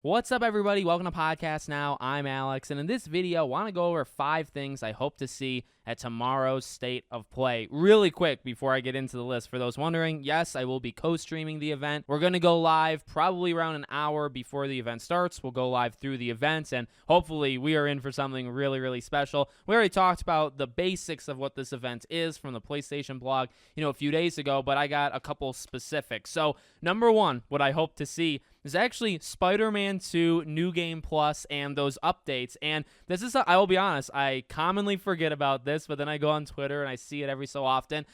What's up, everybody? Welcome to Podcast Now. I'm Alex, and in this video, I want to go over 5 things I hope to see at tomorrow's State of Play. Really quick before I get into the list. For those wondering, yes, I will be co-streaming the event. We're going to go live probably around an hour before the event starts. We'll go live through the event, and hopefully we are in for something really, really special. We already talked about the basics of what this event is from the PlayStation blog, a few days ago, but I got a couple specifics. So, number one, what I hope to see is actually Spider-Man 2 New Game Plus and those updates. And this is, I will be honest, I commonly forget about this, but then I go on Twitter and I see it every so often.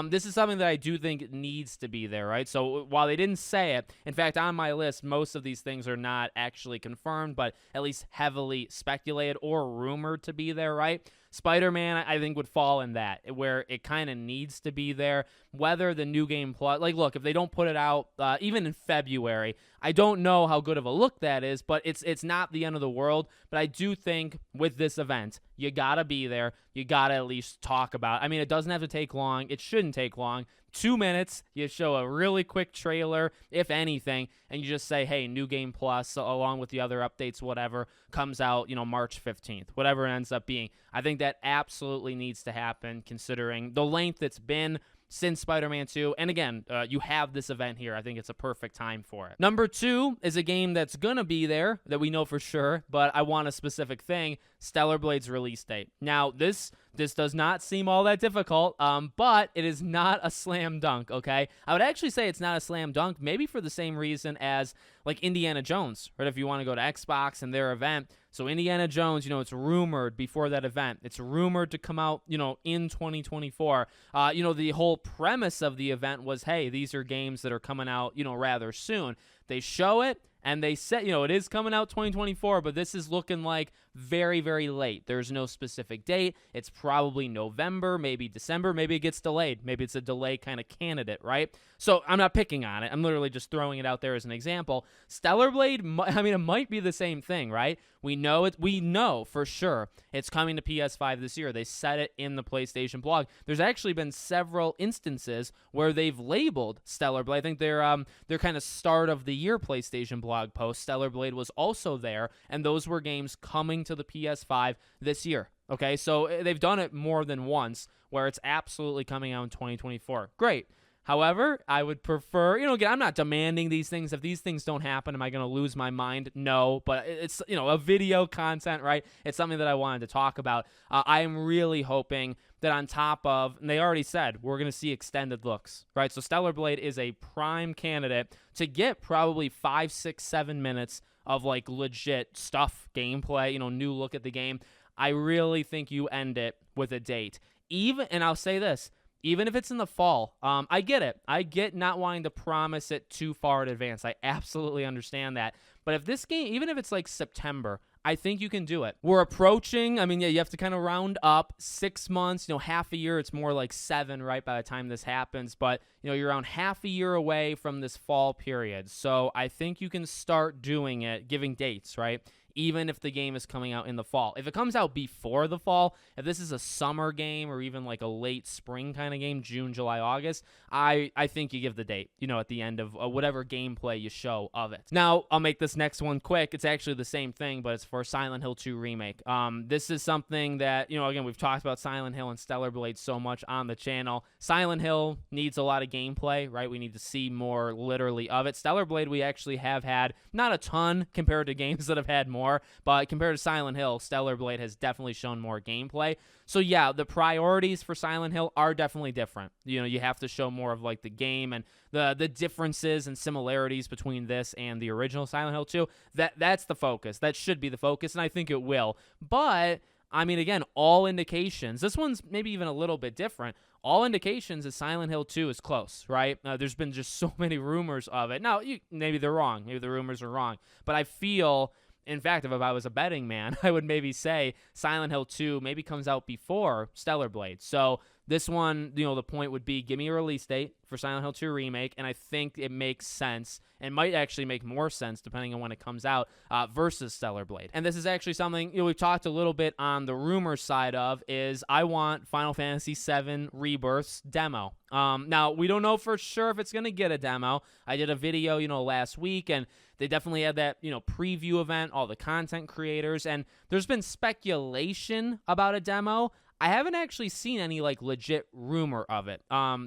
This is something that I do think needs to be there, right? So while they didn't say it, in fact, on my list, most of these things are not actually confirmed, but at least heavily speculated or rumored to be there, right? Spider-Man, I think, would fall in that, where it kind of needs to be there. Whether the New Game Plus, look, if they don't put it out, even in February, I don't know how good of a look that is, but it's not the end of the world. But I do think with this event, you gotta be there. You gotta at least talk about it. I mean, it doesn't have to take long. It shouldn't take long. 2 minutes, you show a really quick trailer, if anything, and you just say, hey, New Game Plus, along with the other updates, whatever, comes out, March 15th, whatever it ends up being. I think that absolutely needs to happen, considering the length it's been since Spider-Man 2. And again, you have this event here. I think it's a perfect time for it. Number 2 is a game that's going to be there that we know for sure, but I want a specific thing, Stellar Blade's release date. Now, this does not seem all that difficult, but it is not a slam dunk, okay? I would actually say it's not a slam dunk, maybe for the same reason as, Indiana Jones, right? If you want to go to Xbox and their event. So Indiana Jones, it's rumored before that event. It's rumored to come out, in 2024. The whole premise of the event was, hey, these are games that are coming out, rather soon. They show it, and they said, it is coming out 2024, but this is looking like very, very late. There's no specific date. It's probably November, maybe December. Maybe it gets delayed.Maybe it's a delay kind of candidate, right? So I'm not picking on it. I'm literally just throwing it out there as an example. Stellar Blade, it might be the same thing, right? We know it. We know for sure it's coming to PS5 this year. They said it in the PlayStation blog. There's actually been several instances where they've labeled Stellar Blade. I think their kind of start of the year PlayStation blog post, Stellar Blade was also there, and those were games coming to the PS5 this year. Okay, so they've done it more than once where it's absolutely coming out in 2024. Great. However, I would prefer, again, I'm not demanding these things. If these things don't happen, am I going to lose my mind? No, but it's, a video content, right? It's something that I wanted to talk about. I am really hoping that on top of, and they already said, we're going to see extended looks, right? So Stellar Blade is a prime candidate to get probably 5, 6, 7 minutes of legit stuff, gameplay, new look at the game. I really think you end it with a date. And I'll say this, even if it's in the fall, I get it. I get not wanting to promise it too far in advance. I absolutely understand that. But if this game, even if it's September, I think you can do it. We're approaching, you have to kind of round up 6 months, half a year. It's more like 7, right, by the time this happens. But, you're around half a year away from this fall period. So I think you can start doing it, giving dates, right? Even if the game is coming out in the fall. If it comes out before the fall, if this is a summer game or even a late spring kind of game, June, July, August, I think you give the date, at the end of whatever gameplay you show of it. Now, I'll make this next one quick. It's actually the same thing, but it's for Silent Hill 2 Remake. This is something that, again, we've talked about Silent Hill and Stellar Blade so much on the channel. Silent Hill needs a lot of gameplay, right? We need to see more literally of it. Stellar Blade, we actually have had not a ton compared to games that have had more. But compared to Silent Hill, Stellar Blade has definitely shown more gameplay. So yeah, the priorities for Silent Hill are definitely different. You have to show more of the game and the differences and similarities between this and the original Silent Hill 2. That's the focus. That should be the focus, and I think it will. But again, all indications, this one's maybe even a little bit different. All indications is Silent Hill 2 is close, right? There's been just so many rumors of it. Now, maybe they're wrong. Maybe the rumors are wrong. But I feel, in fact, if I was a betting man, I would maybe say Silent Hill 2 maybe comes out before Stellar Blade. So This one, the point would be give me a release date for Silent Hill 2 Remake, and I think it makes sense and might actually make more sense depending on when it comes out versus Stellar Blade. And this is actually something we've talked a little bit on the rumor side of is I want Final Fantasy VII Rebirth's demo. Now, we don't know for sure if it's going to get a demo. I did a video, last week, and they definitely had that, preview event, all the content creators, and there's been speculation about a demo. I haven't actually seen any legit rumor of it.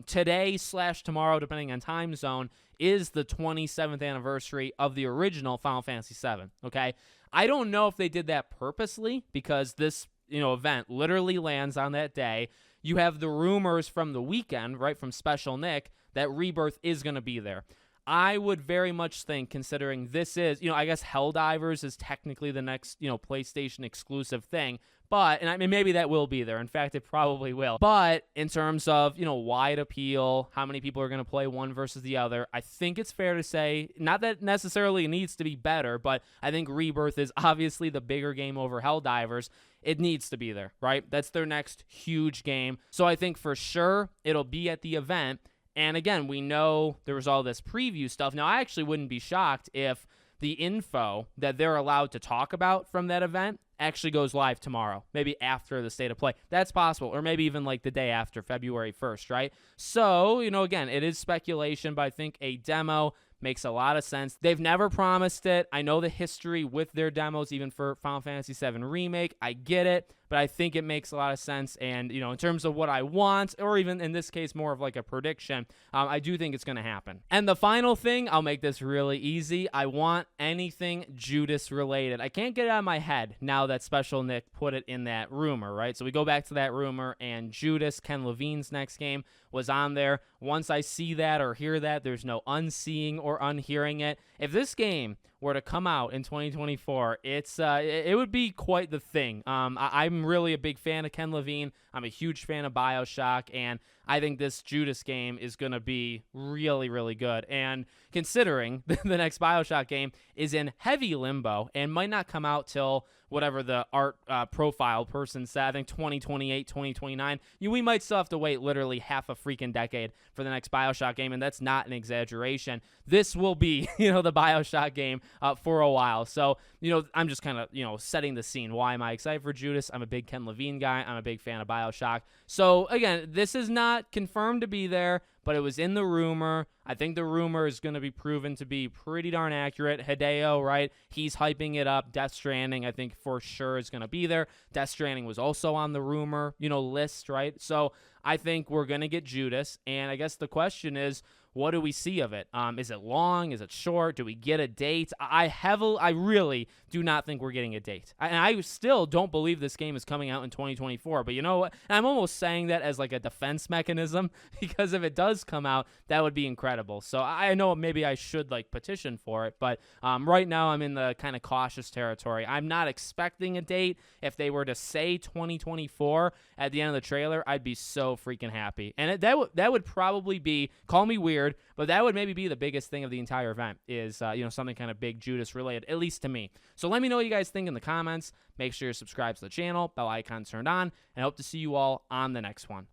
Today/tomorrow, depending on time zone, is the 27th anniversary of the original Final Fantasy VII. Okay, I don't know if they did that purposely because this event literally lands on that day. You have the rumors from the weekend, right, from Special Nick, that Rebirth is going to be there. I would very much think, considering this is, I guess Helldivers is technically the next, PlayStation exclusive thing, but, and I mean, maybe that will be there. In fact, it probably will. But in terms of, wide appeal, how many people are going to play one versus the other, I think it's fair to say, not that necessarily it needs to be better, but I think Rebirth is obviously the bigger game over Helldivers. It needs to be there, right? That's their next huge game. So I think for sure it'll be at the event. And again, we know there was all this preview stuff. Now, I actually wouldn't be shocked if the info that they're allowed to talk about from that event actually goes live tomorrow, maybe after the State of Play. That's possible, or maybe even the day after, February 1st, right? So, again, it is speculation, but I think a demo makes a lot of sense. They've never promised it. I know the history with their demos, even for Final Fantasy VII Remake. I get it, but I think it makes a lot of sense. And, in terms of what I want, or even in this case, more of a prediction, I do think it's going to happen. And the final thing, I'll make this really easy. I want anything Judas related. I can't get it out of my head now that Special Nick put it in that rumor, right? So we go back to that rumor, and Judas, Ken Levine's next game, was on there. Once I see that or hear that, there's no unseeing or unhearing it. If this game were to come out in 2024, it would be quite the thing. I'm really a big fan of Ken Levine. I'm a huge fan of BioShock, and I think this Judas game is going to be really, really good. And considering the next BioShock game is in heavy limbo and might not come out till whatever the art profile person said, I think 2028, 2029, we might still have to wait literally half a freaking decade for the next BioShock game, and that's not an exaggeration. This will be, the BioShock game for a while. So, I'm just kind of, setting the scene. Why am I excited for Judas? I'm a big Ken Levine guy. I'm a big fan of BioShock. So, again, this is not confirmed to be there, but it was in the rumor. I think the rumor is going to be proven to be pretty darn accurate. Hideo, right? He's hyping it up. Death Stranding, I think for sure is going to be there. Death Stranding was also on the rumor, list, right? So I think we're going to get Judas. And I guess the question is, what do we see of it? Is it long? Is it short? Do we get a date? I really do not think we're getting a date. And I still don't believe this game is coming out in 2024. But you know what? And I'm almost saying that as a defense mechanism, because if it does come out, that would be incredible. So I know maybe I should petition for it. But right now I'm in the kind of cautious territory. I'm not expecting a date. If they were to say 2024 at the end of the trailer, I'd be so freaking happy. And that would probably be, call me weird, but that would maybe be the biggest thing of the entire event is, something kind of big Judas related, at least to me. So let me know what you guys think in the comments. Make sure you're subscribed to the channel, bell icon turned on, and I hope to see you all on the next one.